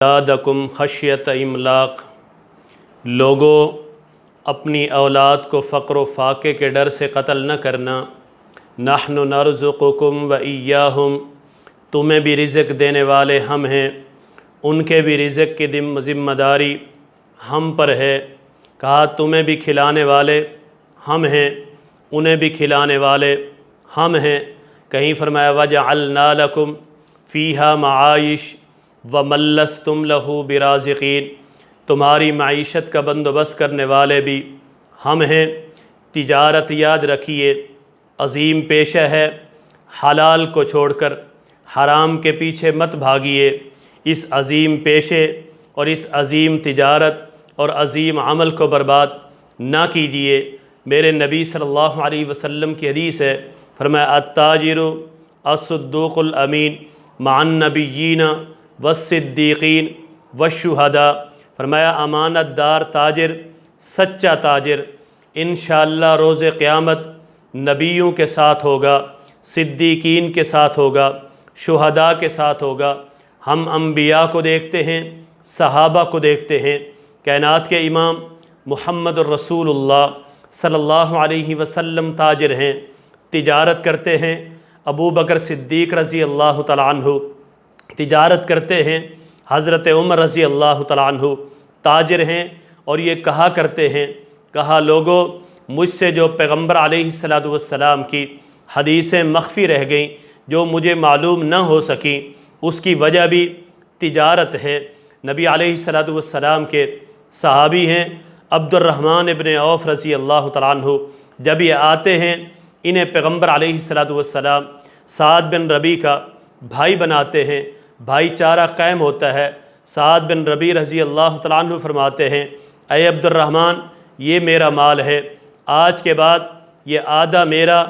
اولادکم خشیت املاق، لوگوں اپنی اولاد کو فقر و فاقے کے ڈر سے قتل نہ کرنا۔ نحن نرزقکم و ایاہم، تمہیں بھی رزق دینے والے ہم ہیں، ان کے بھی رزق کی ذمہ داری ہم پر ہے۔ کہا تمہیں بھی کھلانے والے ہم ہیں، انہیں بھی کھلانے والے ہم ہیں۔ کہیں فرمایا وَجَعَلْنَا لَكُمْ فِيهَا مَعَائِشَ وَمَن لَّسْتُمْ لَهُ بِرَازِقِينَ، تمہاری معیشت کا بندوبست کرنے والے بھی ہم ہیں۔ تجارت یاد رکھیے عظیم پیشہ ہے، حلال کو چھوڑ کر حرام کے پیچھے مت بھاگیے۔ اس عظیم پیشے اور اس عظیم تجارت اور عظیم عمل کو برباد نہ کیجیے۔ میرے نبی صلی اللہ علیہ وسلم کی حدیث ہے، فرمایا التاجر الصدوق الامین مع النبیین والصدیقین والشہداء، فرمایا امانت دار تاجر، سچا تاجر انشاءاللہ روز قیامت نبیوں کے ساتھ ہوگا، صدیقین کے ساتھ ہوگا، شہداء کے ساتھ ہوگا۔ ہم انبیاء کو دیکھتے ہیں، صحابہ کو دیکھتے ہیں، کائنات کے امام محمد الرسول اللہ صلی اللہ علیہ وسلم تاجر ہیں، تجارت کرتے ہیں۔ ابو بکر صدیق رضی اللہ تعالیٰ عنہ تجارت کرتے ہیں، حضرت عمر رضی اللہ تعالیٰ عنہ تاجر ہیں، اور یہ کہا کرتے ہیں، کہا لوگوں مجھ سے جو پیغمبر علیہ السلام کی حدیثیں مخفی رہ گئیں، جو مجھے معلوم نہ ہو سکیں، اس کی وجہ بھی تجارت ہے۔ نبی علیہ السلام کے صحابی ہیں عبد الرحمن ابن عوف رضی اللہ تعالیٰ عنہ، جب یہ آتے ہیں انہیں پیغمبر علیہ السلام سعد بن ربیع کا بھائی بناتے ہیں، بھائی چارہ قائم ہوتا ہے۔ سعد بن ربیع رضی اللہ تعالیٰ عنہ فرماتے ہیں اے عبد الرحمن یہ میرا مال ہے، آج کے بعد یہ آدھا میرا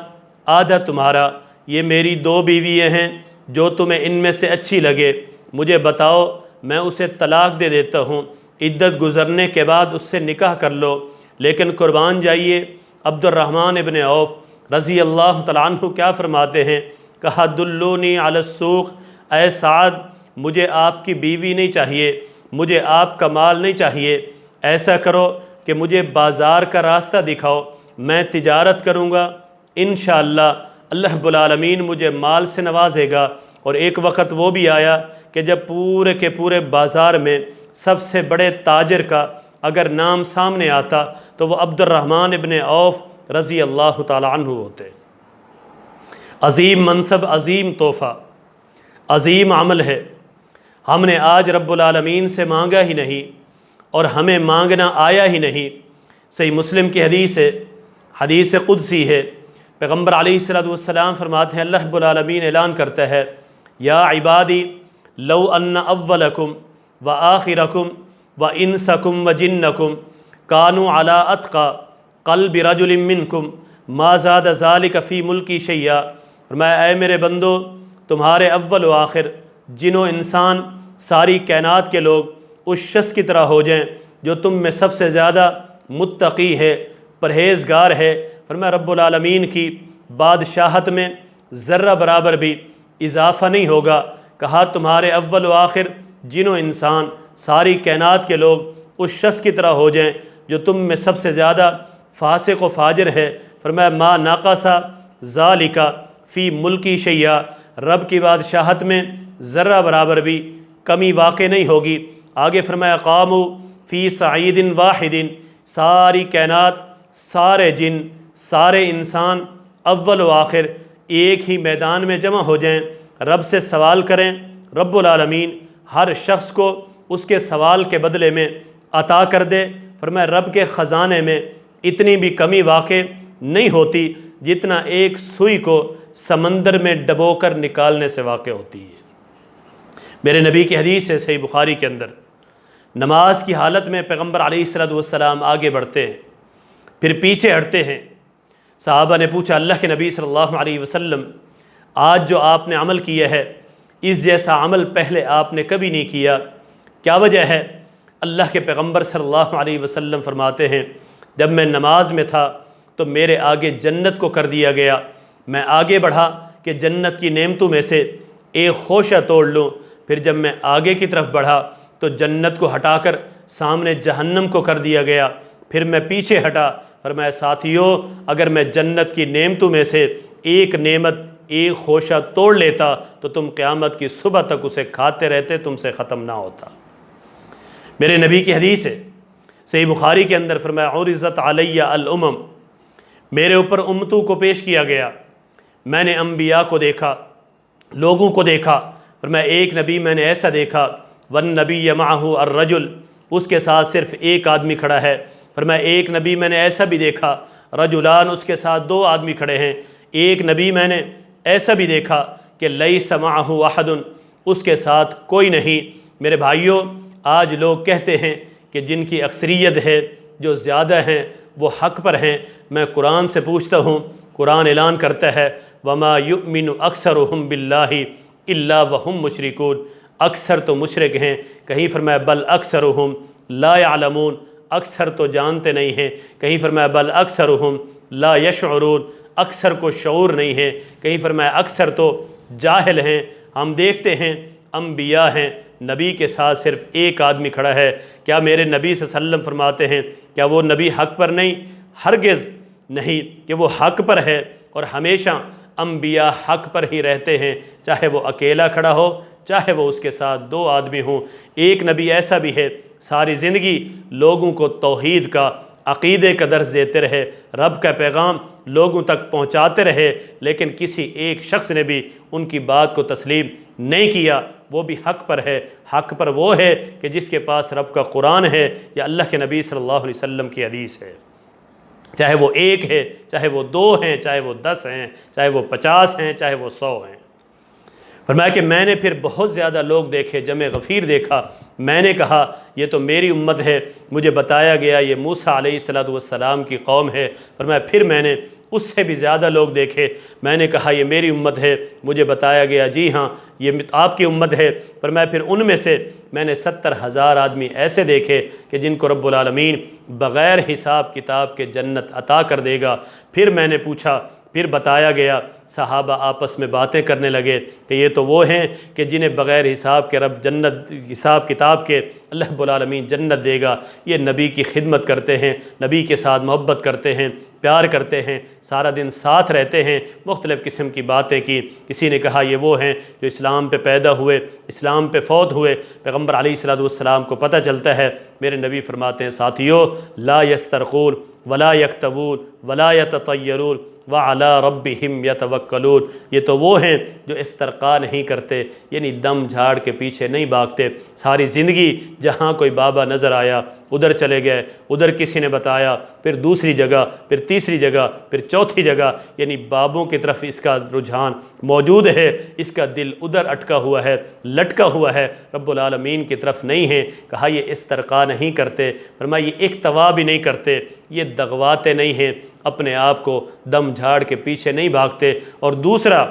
آدھا تمہارا، یہ میری 2 بیویاں ہیں، جو تمہیں ان میں سے اچھی لگے مجھے بتاؤ، میں اسے طلاق دے دیتا ہوں، عدت گزرنے کے بعد اس سے نکاح کر لو۔ لیکن قربان جائیے عبد الرحمن ابن عوف رضی اللہ تعالیٰ عنہ کیا فرماتے ہیں، کہا دلونی علی السوق، اے سعد مجھے آپ کی بیوی نہیں چاہیے، مجھے آپ کا مال نہیں چاہیے، ایسا کرو کہ مجھے بازار کا راستہ دکھاؤ، میں تجارت کروں گا، انشاءاللہ اللہ رب العالمین مجھے مال سے نوازے گا۔ اور ایک وقت وہ بھی آیا کہ جب پورے کے پورے بازار میں سب سے بڑے تاجر کا اگر نام سامنے آتا تو وہ عبد الرحمن ابن عوف رضی اللہ تعالیٰ عنہ ہوتے۔ عظیم منصب، عظیم تحفہ، عظیم عمل ہے۔ ہم نے آج رب العالمین سے مانگا ہی نہیں اور ہمیں مانگنا آیا ہی نہیں۔ صحیح مسلم کی حدیث ہے، حدیث قدسی ہے، پیغمبر علیہ السلام فرماتے ہیں اللہ رب العالمین اعلان کرتا ہے یا عبادی لو ان اولکم و آخرکم و انسکم و جنکم کانوا علی اتقى قلب رجل منکم ما زاد ذلک فی ملکی شیئا، فرمایا اے میرے بندو تمہارے اول و آخر جن و انسان ساری کائنات کے لوگ اس شخص کی طرح ہو جائیں جو تم میں سب سے زیادہ متقی ہے، پرہیزگار ہے، فرمایا رب العالمین کی بادشاہت میں ذرہ برابر بھی اضافہ نہیں ہوگا۔ کہا تمہارے اول و آخر جن و انسان ساری کائنات کے لوگ اس شخص کی طرح ہو جائیں جو تم میں سب سے زیادہ فاسق و فاجر ہے، فرمایا ما ناقص ذالک فی ملکی شیئا، رب کی بادشاہت میں ذرہ برابر بھی کمی واقع نہیں ہوگی۔ آگے فرمایا قاموا فی صعید واحد، ساری کائنات، سارے جن، سارے انسان اول و آخر ایک ہی میدان میں جمع ہو جائیں، رب سے سوال کریں، رب العالمین ہر شخص کو اس کے سوال کے بدلے میں عطا کر دے۔ فرمایا رب کے خزانے میں اتنی بھی کمی واقع نہیں ہوتی جتنا ایک سوئی کو سمندر میں ڈبو کر نکالنے سے واقع ہوتی ہے۔ میرے نبی کی حدیث ہے صحیح بخاری کے اندر، نماز کی حالت میں پیغمبر علیہ السلام آگے بڑھتے ہیں پھر پیچھے ہٹتے ہیں۔ صحابہ نے پوچھا اللہ کے نبی صلی اللہ علیہ وسلم آج جو آپ نے عمل کیا ہے اس جیسا عمل پہلے آپ نے کبھی نہیں کیا، کیا وجہ ہے؟ اللہ کے پیغمبر صلی اللہ علیہ وسلم فرماتے ہیں جب میں نماز میں تھا تو میرے آگے جنت کو کر دیا گیا، میں آگے بڑھا کہ جنت کی نعمتوں میں سے ایک خوشہ توڑ لوں، پھر جب میں آگے کی طرف بڑھا تو جنت کو ہٹا کر سامنے جہنم کو کر دیا گیا، پھر میں پیچھے ہٹا، فرمایا ساتھیو اگر میں جنت کی نعمتوں میں سے ایک نعمت، ایک خوشہ توڑ لیتا تو تم قیامت کی صبح تک اسے کھاتے رہتے، تم سے ختم نہ ہوتا۔ میرے نبی کی حدیث ہے صحیح بخاری کے اندر، فرمایا عرضت علی الامم، میرے اوپر امتوں کو پیش کیا گیا، میں نے انبیاء کو دیکھا، لوگوں کو دیکھا، فرمایا ایک نبی میں نے ایسا دیکھا، والنبی معہ الرجل، اس کے ساتھ صرف ایک آدمی کھڑا ہے، فرمایا ایک نبی میں نے ایسا بھی دیکھا، رجلان، اس کے ساتھ دو آدمی کھڑے ہیں، ایک نبی میں نے ایسا بھی دیکھا کہ لیس معہ احد، اس کے ساتھ کوئی نہیں۔ میرے بھائیوں، آج لوگ کہتے ہیں کہ جن کی اکثریت ہے، جو زیادہ ہیں، وہ حق پر ہیں۔ میں قرآن سے پوچھتا ہوں، قرآن اعلان کرتا ہے وما یؤمن اکثرهم باللہ الا وهم مشرکون، اکثر تو مشرک ہیں، کہیں فرمایا بل اکثرهم لا يعلمون، اکثر تو جانتے نہیں ہیں، کہیں فرمایا بل اکثرهم لا يشعرون، اکثر کو شعور نہیں ہے، کہیں فرمایا اکثر تو جاہل ہیں۔ ہم دیکھتے ہیں انبیاء ہیں، نبی کے ساتھ صرف ایک آدمی کھڑا ہے، کیا میرے نبی صلی اللہ علیہ وسلم فرماتے ہیں کیا وہ نبی حق پر نہیں؟ ہرگز نہیں کہ وہ حق پر ہے، اور ہمیشہ انبیاء حق پر ہی رہتے ہیں، چاہے وہ اکیلا کھڑا ہو، چاہے وہ اس کے ساتھ دو آدمی ہوں۔ ایک نبی ایسا بھی ہے ساری زندگی لوگوں کو توحید کا، عقیدے کا درس دیتے رہے، رب کا پیغام لوگوں تک پہنچاتے رہے، لیکن کسی ایک شخص نے بھی ان کی بات کو تسلیم نہیں کیا۔ وہ بھی حق پر ہے، حق پر وہ ہے کہ جس کے پاس رب کا قرآن ہے یا اللہ کے نبی صلی اللہ علیہ وسلم کی حدیث ہے، چاہے وہ ایک ہے، چاہے وہ دو ہیں، چاہے وہ 10 ہیں، چاہے وہ 50 ہیں، چاہے وہ 100 ہیں۔ فرمایا کہ میں نے پھر بہت زیادہ لوگ دیکھے، جمع غفیر دیکھا، میں نے کہا یہ تو میری امت ہے، مجھے بتایا گیا یہ موسیٰ علیہ السلام کی قوم ہے۔ فرمایا پھر میں نے اس سے بھی زیادہ لوگ دیکھے، میں نے کہا یہ میری امت ہے، مجھے بتایا گیا جی ہاں یہ آپ کی امت ہے۔ فرمایا پھر ان میں سے میں نے 70,000 آدمی ایسے دیکھے کہ جن کو رب العالمین بغیر حساب کتاب کے جنت عطا کر دے گا۔ پھر میں نے پوچھا، پھر بتایا گیا، صحابہ آپس میں باتیں کرنے لگے کہ یہ تو وہ ہیں کہ جنہیں بغیر حساب کے رب جنت، حساب کتاب کے اللہ رب العالمین جنت دے گا۔ یہ نبی کی خدمت کرتے ہیں، نبی کے ساتھ محبت کرتے ہیں، پیار کرتے ہیں، سارا دن ساتھ رہتے ہیں، مختلف قسم کی باتیں کی۔ کسی نے کہا یہ وہ ہیں جو اسلام پہ پیدا ہوئے، اسلام پہ فوت ہوئے، پیغمبر علیہ السلام کو پتہ چلتا ہے۔ میرے نبی فرماتے ہیں ساتھیو لا یسترقون ولا یکتوون ولا یتطیرون وعلی ربہم یتوکلون، یہ تو وہ ہیں جو استرقاء نہیں کرتے، یعنی دم جھاڑ کے پیچھے نہیں بھاگتے، ساری زندگی جہاں کوئی بابا نظر آیا ادھر چلے گئے، ادھر کسی نے بتایا، پھر دوسری جگہ، پھر تیسری جگہ، پھر چوتھی جگہ، یعنی بابوں کی طرف اس کا رجحان موجود ہے، اس کا دل ادھر اٹکا ہوا ہے، لٹکا ہوا ہے، رب العالمین کی طرف نہیں ہے۔ کہا یہ استرقاء نہیں کرتے، فرمایا یہ اقتوا بھی نہیں کرتے، یہ دغواتے نہیں ہیں، اپنے آپ کو دم جھاڑ کے پیچھے نہیں بھاگتے، اور دوسرا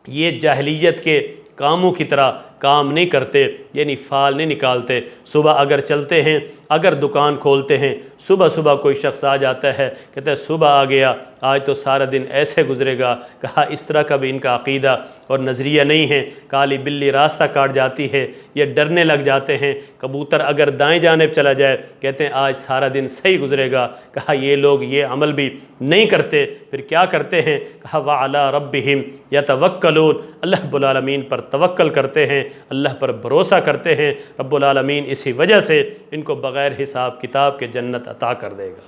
یہ جاہلیت کے کاموں کی طرح کام نہیں کرتے، یعنی فال نہیں نکالتے۔ صبح اگر چلتے ہیں، اگر دکان کھولتے ہیں، صبح صبح کوئی شخص آ جاتا ہے، کہتا ہے صبح آ گیا، آج تو سارا دن ایسے گزرے گا۔ کہا اس طرح کا بھی ان کا عقیدہ اور نظریہ نہیں ہے۔ کالی بلی راستہ کاٹ جاتی ہے، یہ ڈرنے لگ جاتے ہیں۔ کبوتر اگر دائیں جانب چلا جائے، کہتے ہیں آج سارا دن صحیح گزرے گا۔ کہا یہ لوگ یہ عمل بھی نہیں کرتے، پھر کیا کرتے ہیں؟ کہا وَعَلَىٰ رَبِّهِمْ يَتَوَكَّلُونَ، اللہ رب العالمین پر توکل کرتے ہیں، اللہ پر بھروسہ کرتے ہیں۔ رب العالمین اسی وجہ سے ان کو بغیر حساب کتاب کے جنت عطا کر دے گا۔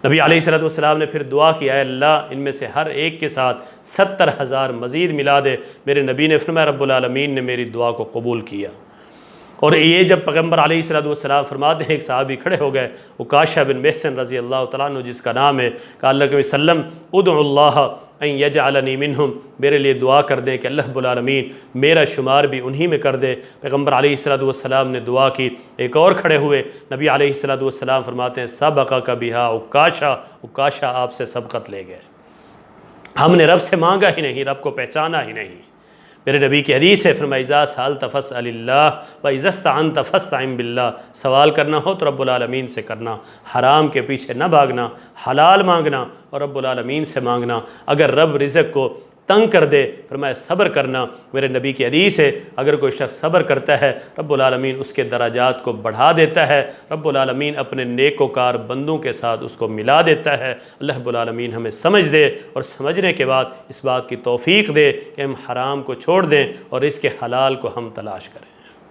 نبی علیہ السلام نے پھر دعا کی، اے اللہ ان میں سے ہر ایک کے ساتھ 70,000 مزید ملا دے۔ میرے نبی نے فرمایا رب العالمین نے میری دعا کو قبول کیا۔ اور یہ جب پیغمبر علیہ السلام فرماتے ہیں، ایک صحابی کھڑے ہو گئے، عکاشہ بن محصن رضی اللہ تعالیٰ عنہ جس کا نام ہے، کہ اللہ کے وسلم ادعو اللہ ان یجعلنی منہم، میرے لیے دعا کر دیں کہ اللہ رب العالمین میرا شمار بھی انہی میں کر دے۔ پیغمبر علیہ السلام نے دعا کی، ایک اور کھڑے ہوئے، نبی علیہ السلام فرماتے ہیں سبقک بہا عکاشہ، عکاشہ آپ سے سبقت لے گئے۔ ہم نے رب سے مانگا ہی نہیں، رب کو پہچانا ہی نہیں۔ میرے نبی کی حدیث ہے، فرمایا اذا سألت فاسأل اللہ واذا استعنت فاستعن باللہ، سوال کرنا ہو تو رب العالمین سے کرنا، حرام کے پیچھے نہ بھاگنا، حلال مانگنا، اور رب العالمین سے مانگنا۔ اگر رب رزق کو تنگ کر دے فرمایا صبر کرنا۔ میرے نبی کی حدیث ہے اگر کوئی شخص صبر کرتا ہے رب العالمین اس کے درجات کو بڑھا دیتا ہے، رب العالمین اپنے نیک وکار بندوں کے ساتھ اس کو ملا دیتا ہے۔ اللہ رب العالمین ہمیں سمجھ دے اور سمجھنے کے بعد اس بات کی توفیق دے کہ ہم حرام کو چھوڑ دیں اور اس کے حلال کو ہم تلاش کریں۔